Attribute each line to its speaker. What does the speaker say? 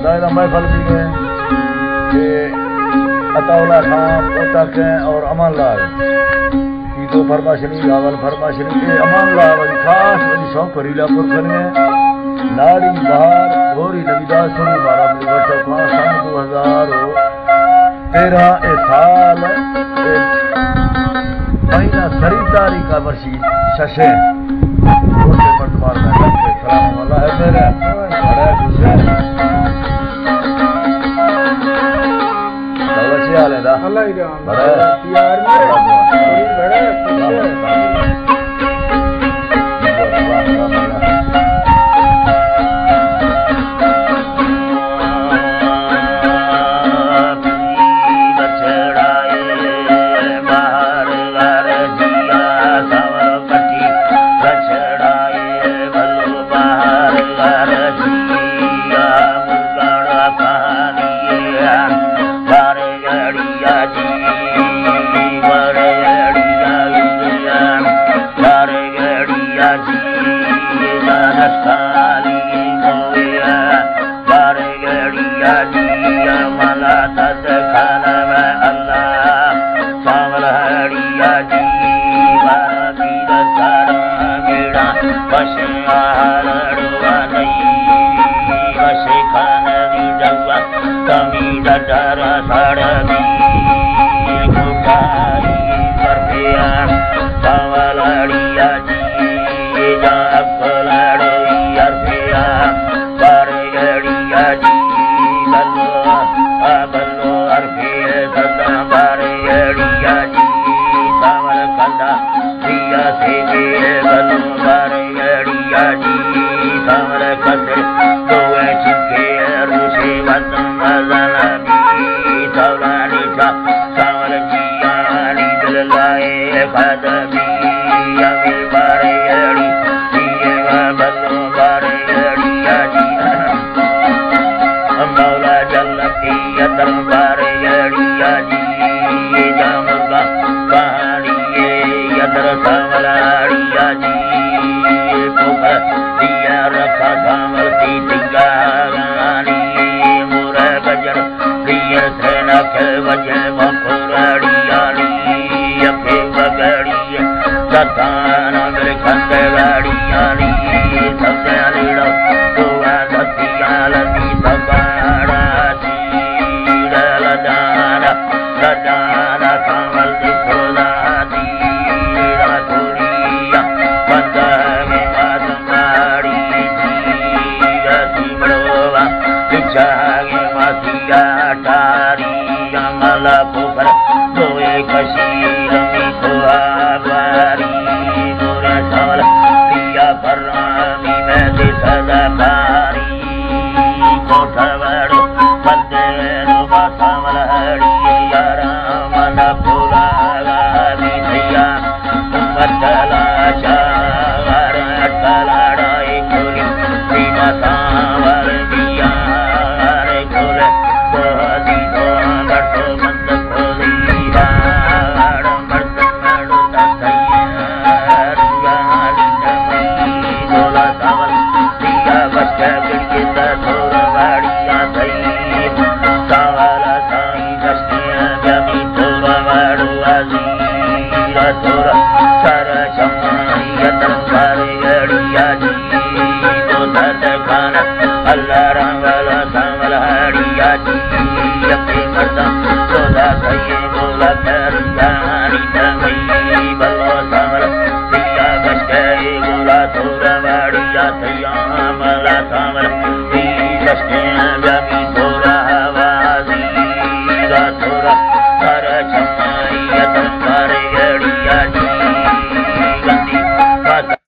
Speaker 1: दायरा महफल भी है कि अताउल्ला खान पोता के और अमान लाल की दो फरमाशनी गावल फरमाशनी के अमान लाल वाली खास वाली शौक करीला पुर करने नारी बहार गोरी नबीदास सुनी मारा मिल बटो खान सन 2013 ए साल महीना खरीदारी का वर्षी शशे छोटे पटवार में रखे सलाम वाला है मेरे बड़ा खुश है दा अल्लाह ही बड़ा यार मेरे बड़ा
Speaker 2: Thank you.